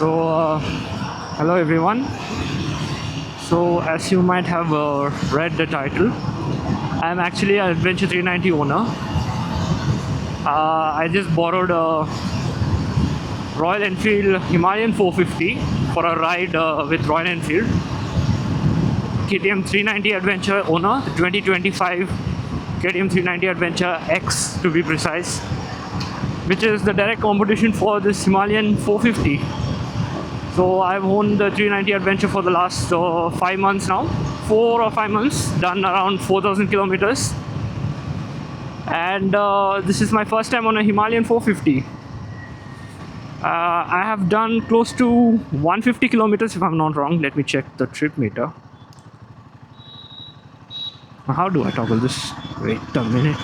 Hello everyone. So, as you might have read the title, I'm actually an Adventure 390 owner. I just borrowed a Royal Enfield Himalayan 450 for a ride with Royal Enfield. KTM 390 Adventure owner, 2025 KTM 390 Adventure X to be precise, which is the direct competition for this Himalayan 450. So I've owned the 390 Adventure for the last 5 months now, 4 or 5 months, done around 4,000 kilometers. And this is my first time on a Himalayan 450. I have done close to 150 kilometers if I'm not wrong. Let me check the trip meter. How do I toggle this? Wait a minute.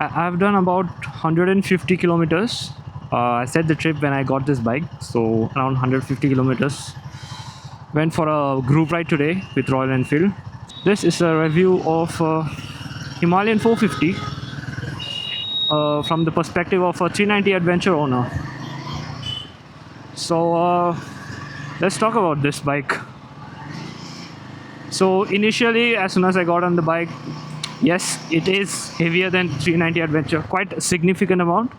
I've done about 150 kilometers. I set the trip when I got this bike, so around 150 kilometers. Went for a group ride today with Royal Enfield. This is a review of Himalayan 450 from the perspective of a 390 Adventure owner. So let's talk about this bike. So initially, as soon as I got on the bike, yes, it is heavier than 390 Adventure, quite a significant amount.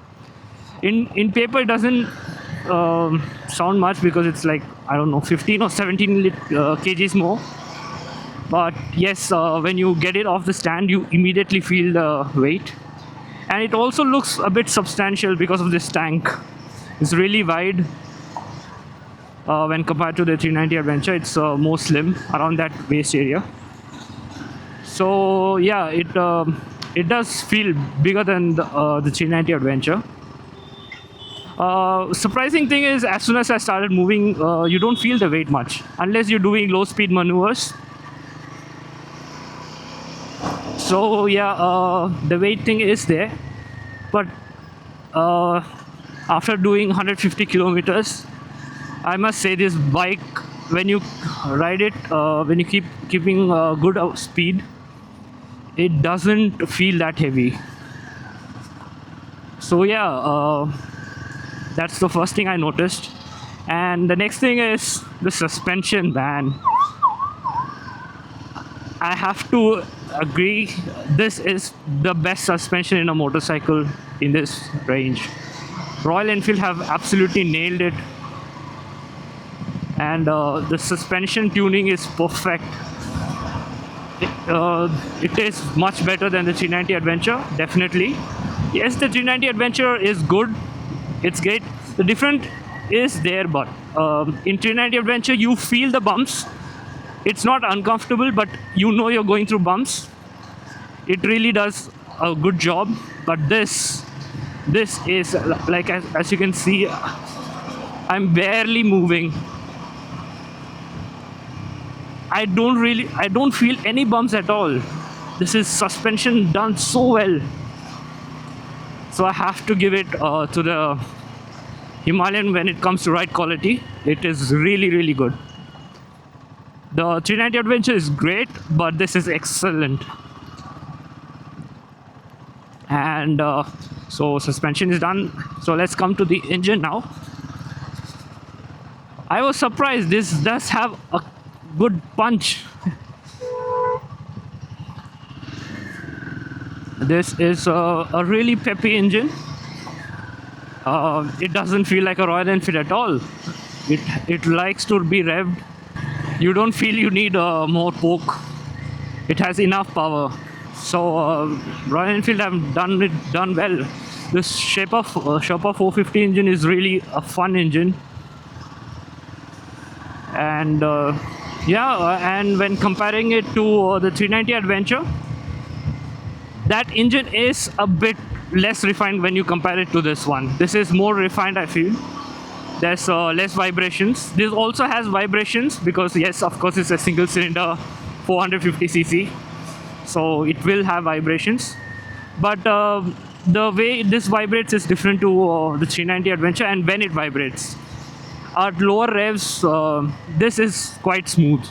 In paper, it doesn't sound much because it's like, I don't know, 15 or 17 kgs more. But yes, when you get it off the stand, you immediately feel the weight. And it also looks a bit substantial because of this tank. It's really wide. When compared to the 390 Adventure, it's more slim around that waist area. So yeah, it does feel bigger than the 390 Adventure. Surprising thing is, as soon as I started moving, you don't feel the weight much unless you're doing low speed maneuvers. So yeah, the weight thing is there, but after doing 150 kilometers, I must say this bike, when you ride it, when you keeping good speed, it doesn't feel that heavy. So yeah, that's the first thing I noticed. And the next thing is the suspension, man. I have to agree, this is the best suspension in a motorcycle in this range. Royal Enfield have absolutely nailed it. And the suspension tuning is perfect. It is much better than the 390 Adventure, definitely. Yes, the 390 Adventure is good. It's great. The difference is there, but in 390 Adventure, you feel the bumps. It's not uncomfortable, but you know you're going through bumps. It really does a good job. But this is like, as you can see, I'm barely moving. I don't feel any bumps at all. This is suspension done so well. So I have to give it to the Himalayan when it comes to ride quality. It is really, really good. The 390 Adventure is great, but this is excellent. And so suspension is done. So let's come to the engine now. I was surprised, this does have a good punch. This is a really peppy engine. It doesn't feel like a Royal Enfield at all. It likes to be revved. You don't feel you need more poke. It has enough power. So Royal Enfield have done well. This Sherpa 450 engine is really a fun engine. And and when comparing it to the 390 Adventure, that engine is a bit less refined when you compare it to this one. This is more refined, I feel. There's less vibrations. This also has vibrations because, yes, of course, it's a single cylinder 450cc, so it will have vibrations. But the way this vibrates is different to the 390 Adventure, and when it vibrates at lower revs, this is quite smooth.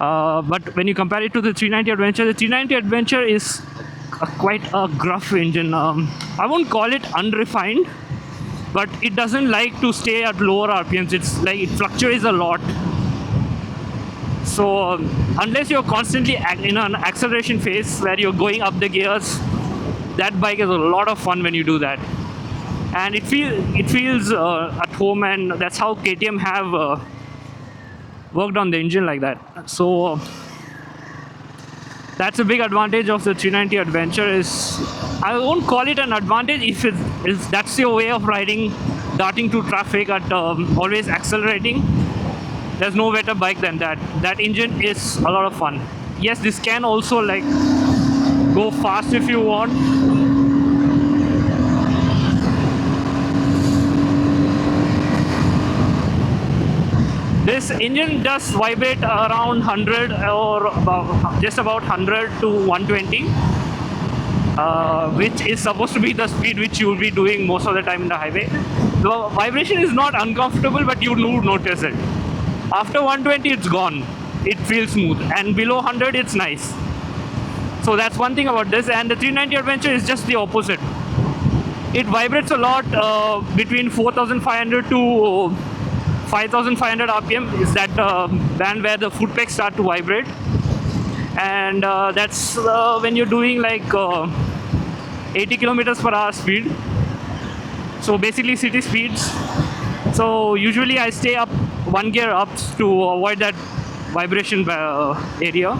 But when you compare it to the 390 Adventure, the 390 Adventure is quite a gruff engine. I won't call it unrefined, but it doesn't like to stay at lower RPMs. It's like it fluctuates a lot. So unless you're constantly in an acceleration phase where you're going up the gears, that bike is a lot of fun when you do that. And it feels at home, and that's how KTM have worked on the engine like that. So that's a big advantage of the 390 Adventure. Is I won't call it an advantage if that's your way of riding, darting to traffic at always accelerating. There's no better bike than that. That engine is a lot of fun. Yes, this can also like go fast if you want. This engine does vibrate around 100 or just about 100 to 120, which is supposed to be the speed which you will be doing most of the time in the highway. The vibration is not uncomfortable, but you do notice it. After 120, it's gone. It feels smooth, and below 100, it's nice. So that's one thing about this. And the 390 Adventure is just the opposite. It vibrates a lot between 4,500 to 5,500 RPM is that band where the foot pegs start to vibrate, and that's when you're doing like 80 kilometers per hour speed. So basically city speeds. So usually I stay up one gear up to avoid that vibration area.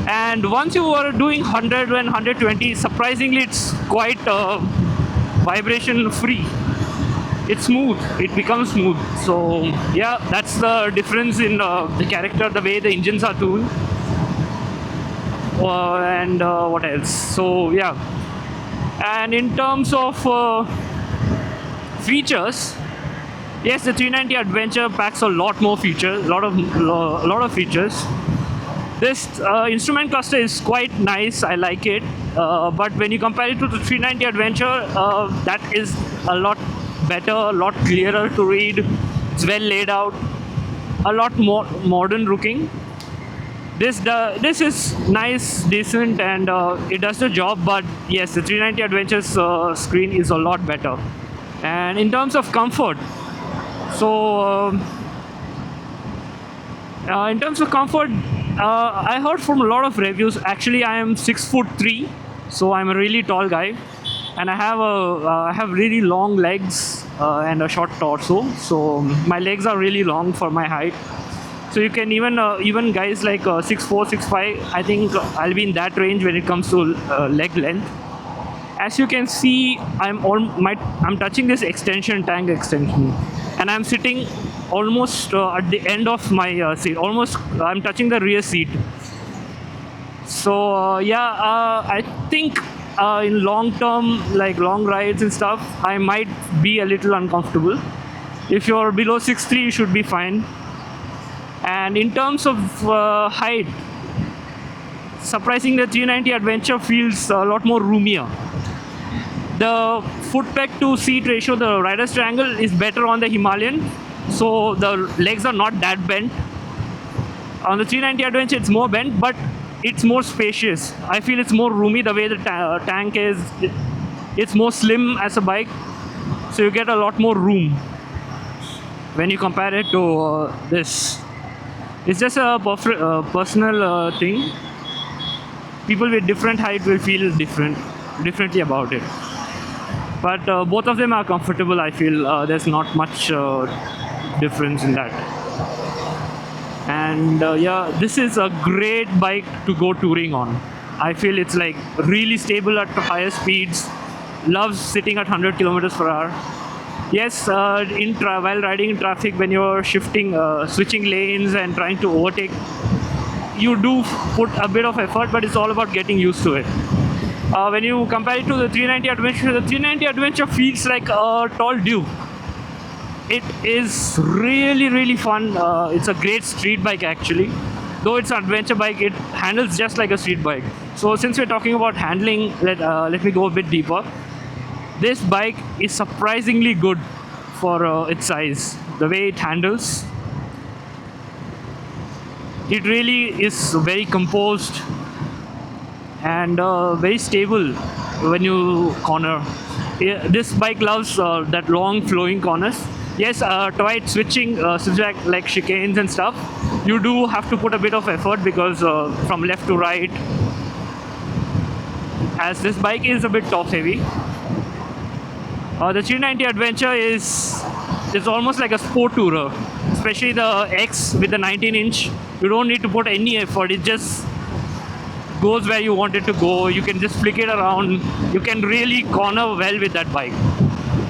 And once you are doing 100 and 120, surprisingly it's quite vibration free. It's smooth, it becomes smooth. So yeah, that's the difference in the character, the way the engines are tuned. And what else? So yeah, and in terms of features, yes, the 390 Adventure packs a lot more features, a lot of features. This instrument cluster is quite nice, I like it, but when you compare it to the 390 Adventure, that is a lot better, a lot clearer to read. It's well laid out, a lot more modern looking. This is nice, decent, and it does the job. But yes, the 390 Adventure's screen is a lot better. And in terms of comfort, so in terms of comfort, I heard from a lot of reviews. Actually, I am 6'3", so I'm a really tall guy, and I have really long legs and a short torso. So my legs are really long for my height. So you can even guys like 6'4", 6'5", I think I'll be in that range when it comes to leg length. As you can see, I'm touching this tank extension, and I'm sitting almost at the end of my seat. Almost, I'm touching the rear seat. So I think in long term, like long rides and stuff, I might be a little uncomfortable. If you're below 6'3", you should be fine. And in terms of height, surprisingly, the 390 Adventure feels a lot more roomier. The foot peg to seat ratio, the rider's triangle, is better on the Himalayan, so the legs are not that bent. On the 390 Adventure, it's more bent, but it's more spacious. I feel it's more roomy the way the tank is. It's more slim as a bike, so you get a lot more room when you compare it to this. It's just a personal thing. People with different height will feel differently about it. But both of them are comfortable. I feel there's not much difference in that. And yeah, this is a great bike to go touring on. I feel it's like really stable at higher speeds. Loves sitting at 100 kilometers per hour. Yes, while riding in traffic, when you're switching lanes and trying to overtake, you do put a bit of effort, but it's all about getting used to it. When you compare it to the 390 Adventure, the 390 Adventure feels like a tall Duke. It is really fun. It's a great street bike actually. Though it's an adventure bike, it handles just like a street bike. So since we're talking about handling, let me go a bit deeper. This bike is surprisingly good for its size. The way it handles, it really is very composed. and very stable when you corner. Yeah, this bike loves that long flowing corners. Yes, try it switch back like chicanes and stuff. You do have to put a bit of effort because from left to right, as this bike is a bit top heavy. The 390 Adventure is almost like a sport tourer, especially the X with the 19-inch. You don't need to put any effort. It just goes where you want it to go. You can just flick it around. You can really corner well with that bike.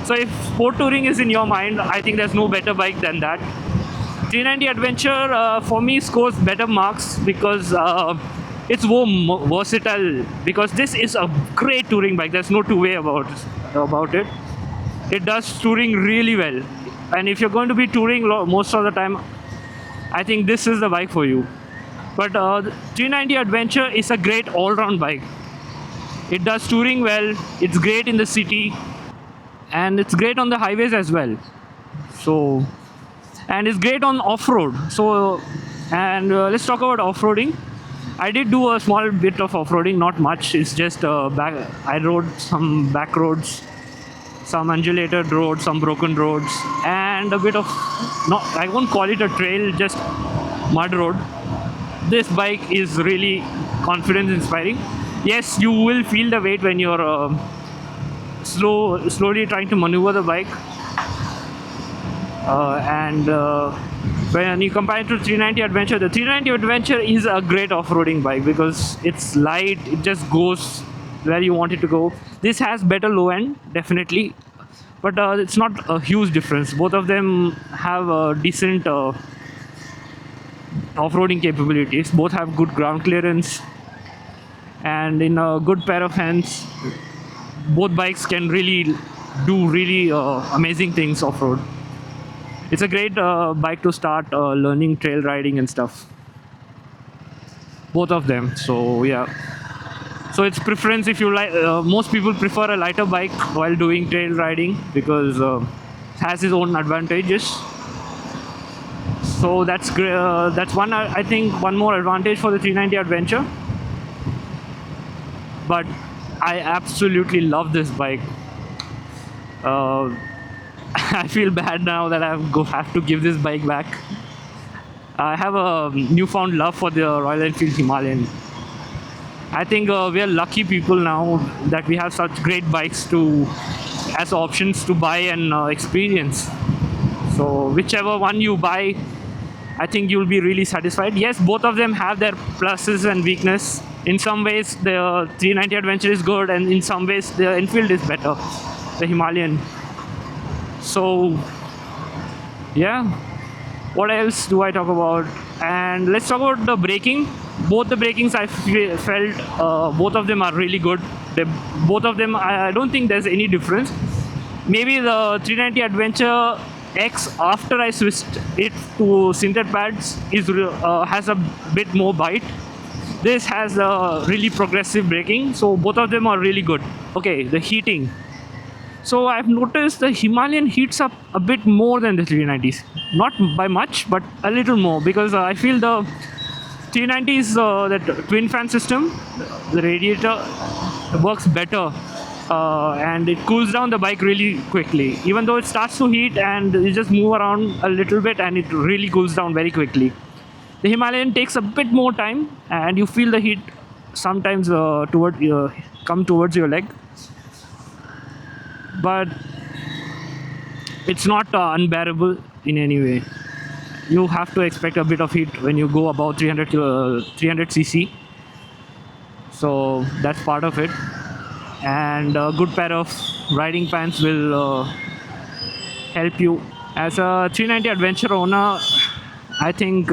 So if sport touring is in your mind, I think there's no better bike than that. 390 Adventure for me scores better marks because it's more versatile. Because this is a great touring bike. There's no two way about it. It does touring really well, and if you're going to be touring most of the time, I think this is the bike for you. But the 390 Adventure is a great all-round bike. It does touring well. It's great in the city, and it's great on the highways as well. So, and it's great on off-road. So, and let's talk about off-roading. I did do a small bit of off-roading, not much. It's just I rode some back roads, some undulated roads, some broken roads, and a bit of, not, I won't call it a trail, just mud road. This bike is really confidence inspiring. Yes, you will feel the weight when you're slowly trying to maneuver the bike. And when you compare it to 390 Adventure, the 390 Adventure is a great off-roading bike because it's light, it just goes where you want it to go. This has better low end, definitely, but it's not a huge difference. Both of them have decent off-roading capabilities. Both have good ground clearance, and in a good pair of hands, both bikes can really do really amazing things off-road. It's a great bike to start learning trail riding and stuff. Both of them. So yeah. So it's preference if you like. Most people prefer a lighter bike while doing trail riding because it has its own advantages. So that's great. That's one. I think one more advantage for the 390 Adventure. But I absolutely love this bike. I feel bad now that I have to give this bike back. I have a newfound love for the Royal Enfield Himalayan. I think we are lucky people now that we have such great bikes as options to buy and experience. So whichever one you buy, I think you'll be really satisfied. Yes, both of them have their pluses and weakness. In some ways, the 390 Adventure is good, and in some ways, the Enfield is better, the Himalayan. So yeah, what else do I talk about? And let's talk about the braking. Both the brakings I felt both of them are really good. Both of them, I don't think there's any difference. Maybe the 390 Adventure X, after I switched it to sintered pads, has a bit more bite. This has a really progressive braking, so both of them are really good. Okay, the heating. So I've noticed the Himalayan heats up a bit more than the 390s. Not by much, but a little more, because I feel the 390s, that twin fan system, the radiator works better, and it cools down the bike really quickly. Even though it starts to heat and you just move around a little bit and it really cools down very quickly. The Himalayan takes a bit more time and you feel the heat sometimes come towards your leg. But it's not unbearable in any way. You have to expect a bit of heat when you go above 300 cc. So that's part of it. And a good pair of riding pants will help you. As a 390 Adventure owner, I think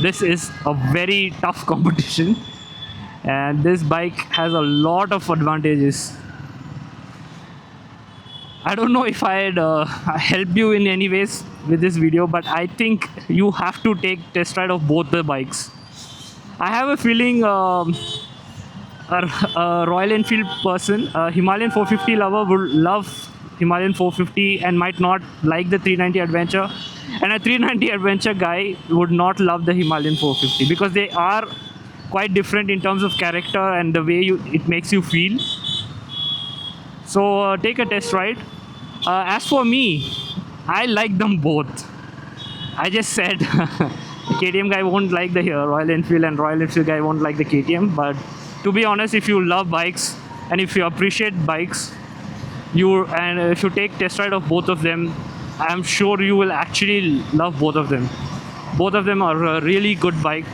this is a very tough competition. And this bike has a lot of advantages. I don't know if I'd help you in any ways with this video, but I think you have to take test ride of both the bikes. I have a feeling a Royal Enfield person, a Himalayan 450 lover, would love Himalayan 450 and might not like the 390 Adventure. And a 390 Adventure guy would not love the Himalayan 450 because they are quite different in terms of character and the way it makes you feel. So take a test ride. As for me, I like them both. I just said KTM guy won't like the Royal Enfield, and Royal Enfield guy won't like the KTM. But to be honest, if you love bikes and if you appreciate bikes, if you take test ride of both of them, I'm sure you will actually love both of them. Both of them are a really good bike.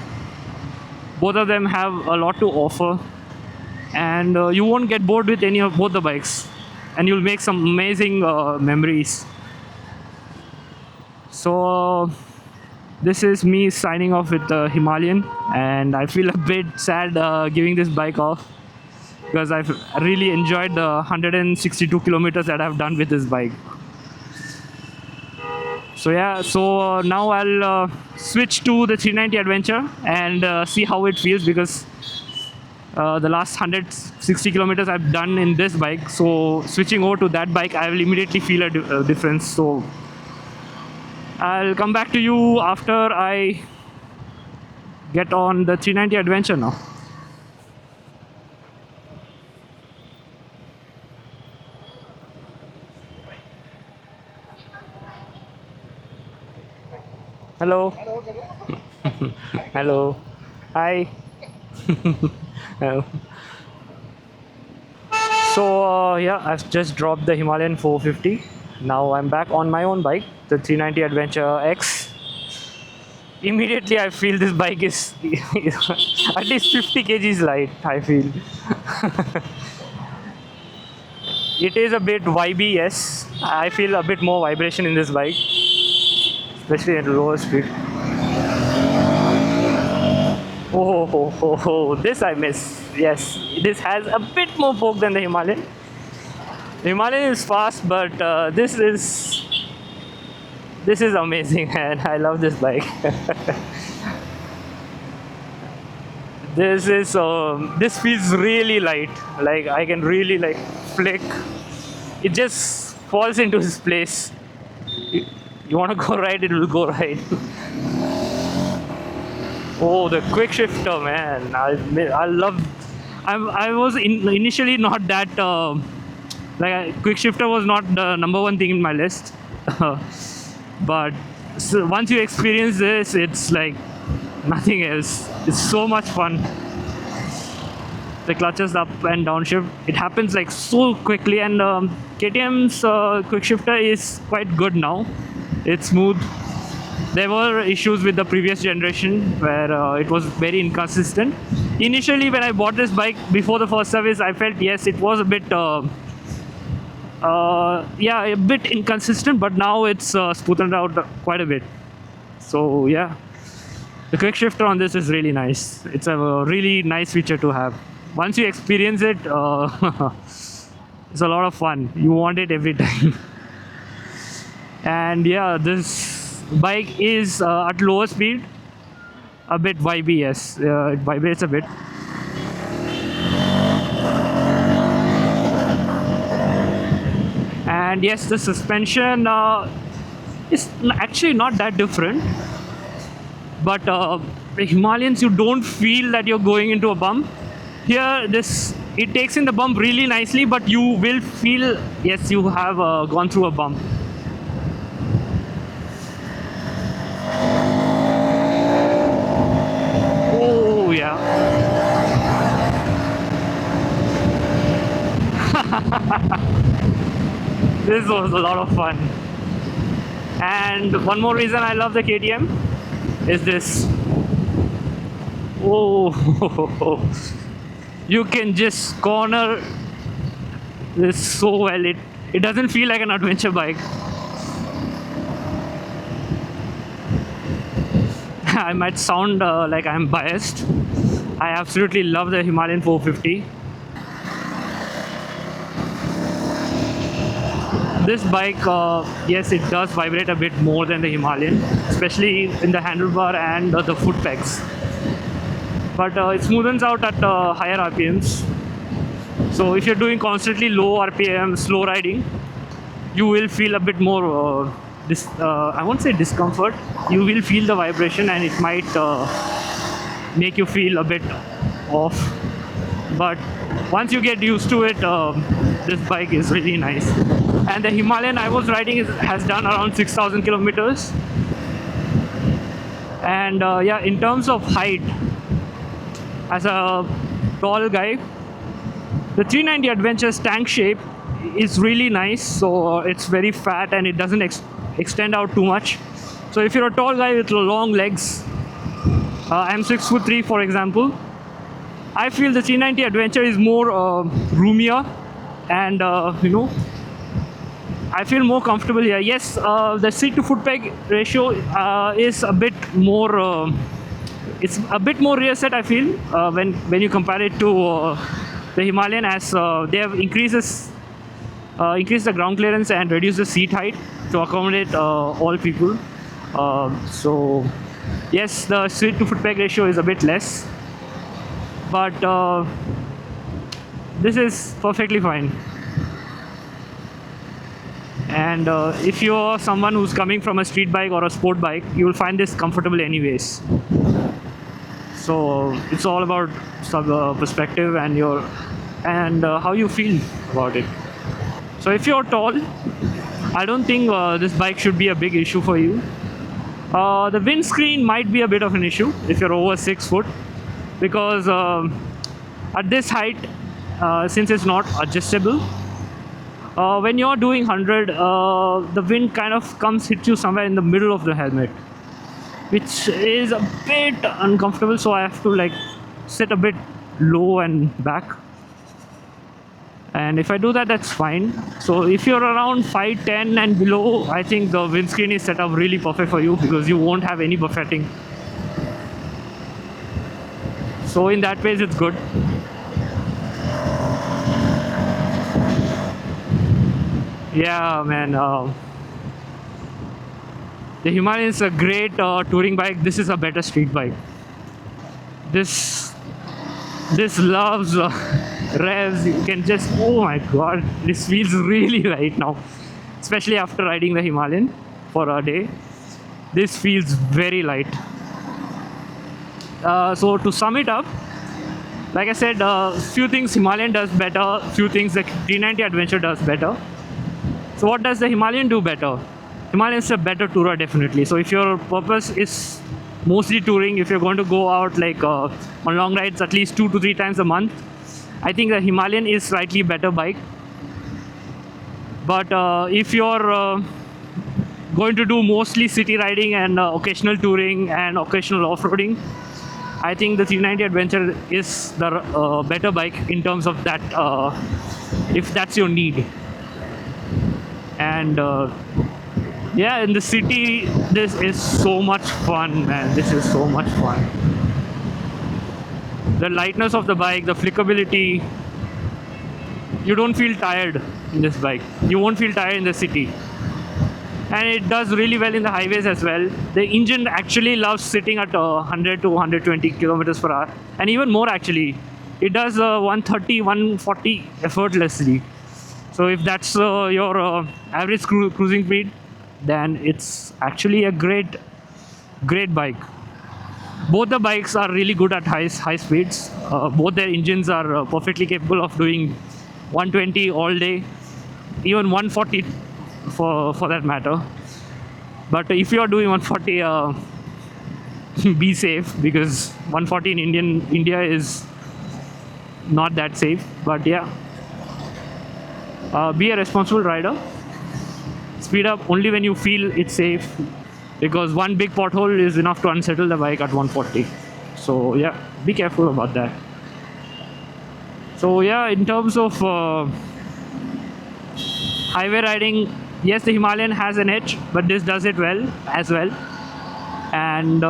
Both of them have a lot to offer, and you won't get bored with any of both the bikes, and you'll make some amazing memories. So this is me signing off with the Himalayan, and I feel a bit sad giving this bike off because I've really enjoyed the 162 kilometers that I've done with this bike. So yeah, so now I'll switch to the 390 Adventure and see how it feels, because the last 160 kilometers I've done in this bike. So switching over to that bike, I will immediately feel a difference. So I'll come back to you after I get on the 390 Adventure now. Hello. Hello. Hi. Hello. So yeah, I've just dropped the Himalayan 450. Now I'm back on my own bike, the 390 Adventure X. Immediately I feel this bike is at least 50 kgs light, I feel. It is a bit vibey, yes. I feel a bit more vibration in this bike, especially at lower speed. Oh, this I miss. Yes, this has a bit more poke than the Himalayan. The Himalayan is fast, but this is amazing, and I love this bike. This feels really light. Like I can really like flick. It just falls into its place. You want to go right, it will go right. Oh, the quick shifter, man! I love. I was initially not that quick shifter was not the number one thing in my list, but once you experience this, it's like nothing else. It's so much fun. The clutches up and down shift, it happens like so quickly, and KTM's quick shifter is quite good now. It's smooth. There were issues with the previous generation where it was very inconsistent. Initially, when I bought this bike before the first service, I felt yes, it was a bit a bit inconsistent, but now it's smoothened out quite a bit. So yeah, the quick shifter on this is really nice. It's a really nice feature to have. Once you experience it, it's a lot of fun. You want it every time. And yeah, this bike is at lower speed a bit vibey. Yes, it vibrates a bit. And yes, the suspension is actually not that different, but the Himalayans, you don't feel that you're going into a bump. Here it takes in the bump really nicely, but you will feel yes, you have gone through a bump. Oh yeah. This was a lot of fun. And one more reason I love the KTM is this. Oh, you can just corner this so well. It doesn't feel like an adventure bike. I might sound like I'm biased. I absolutely love the Himalayan 450. This bike, yes, it does vibrate a bit more than the Himalayan, especially in the handlebar and the foot pegs. But it smoothens out at higher RPMs. So if you're doing constantly low RPM, slow riding, you will feel a bit more, I won't say discomfort, you will feel the vibration, and it might make you feel a bit off. But once you get used to it, this bike is really nice. And the Himalayan I was riding has done around 6,000 kilometers. And yeah, in terms of height, as a tall guy, the 390 Adventure's tank shape is really nice. So it's very fat and it doesn't extend out too much. So if you're a tall guy with long legs, I'm 6'3", for example, I feel the 390 Adventure is more roomier, and I feel more comfortable here. Yes, the seat to foot peg ratio is a bit more. It's a bit more rear set, I feel, when you compare it to the Himalayan, as they have increased the ground clearance and reduced the seat height to accommodate all people. So yes, the seat to foot peg ratio is a bit less, but this is perfectly fine. And if you're someone who's coming from a street bike or a sport bike, you will find this comfortable anyways. So it's all about perspective and how you feel about it. So if you're tall, I don't think this bike should be a big issue for you. The windscreen might be a bit of an issue if you're over 6 foot, because at this height, since it's not adjustable, when you're doing 100, the wind kind of hits you somewhere in the middle of the helmet, which is a bit uncomfortable. So I have to like sit a bit low and back. And if I do that, that's fine. So if you're around 5'10" and below, I think the windscreen is set up really perfect for you, because you won't have any buffeting. So in that way, it's good. Yeah, man. The Himalayan is a great touring bike. This is a better street bike. This loves revs. You can just, oh my god, this feels really light now, especially after riding the Himalayan for a day. This feels very light. So to sum it up, like I said, few things Himalayan does better, few things the 390 Adventure does better. So what does the Himalayan do better? Himalayan is a better tourer, definitely. So if your purpose is mostly touring, if you're going to go out like on long rides at least 2 to 3 times a month, I think the Himalayan is slightly better bike. But if you're going to do mostly city riding and occasional touring and occasional off-roading, I think the 390 Adventure is the better bike in terms of that, if that's your need. And yeah, in the city, this is so much fun, man. This is so much fun. The lightness of the bike, the flickability, you don't feel tired in this bike. You won't feel tired in the city. And it does really well in the highways as well. The engine actually loves sitting at 100 to 120 kilometers per hour, and even more actually. It does 130, 140 effortlessly. So if that's your average cruising speed, then it's actually a great bike. Both the bikes are really good at high speeds. Both their engines are perfectly capable of doing 120 all day, even 140 for that matter. But if you are doing 140, be safe, because 140 in India is not that safe. But yeah, be a responsible rider. Speed up only when you feel it's safe, because one big pothole is enough to unsettle the bike at 140. So yeah, be careful about that. So yeah, in terms of highway riding, yes, the Himalayan has an edge, but this does it well as well. And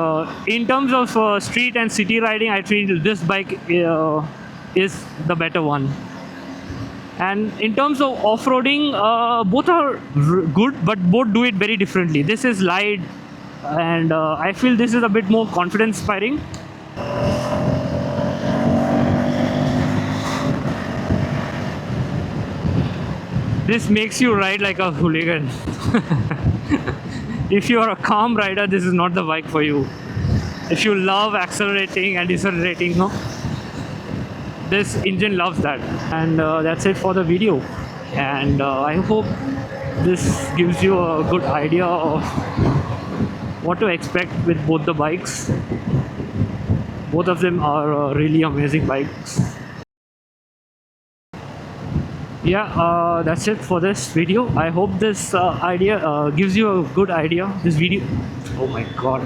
in terms of street and city riding, I feel this bike is the better one. And in terms of off-roading, both are good, but both do it very differently. This is light, and I feel this is a bit more confidence-inspiring. This makes you ride like a hooligan. If you are a calm rider, this is not the bike for you. If you love accelerating and decelerating, no, this engine loves that. And that's it for the video. And I hope this gives you a good idea of what to expect with both the bikes. Both of them are really amazing bikes. Yeah, that's it for this video. I hope this idea gives you a good idea. This video, oh my god,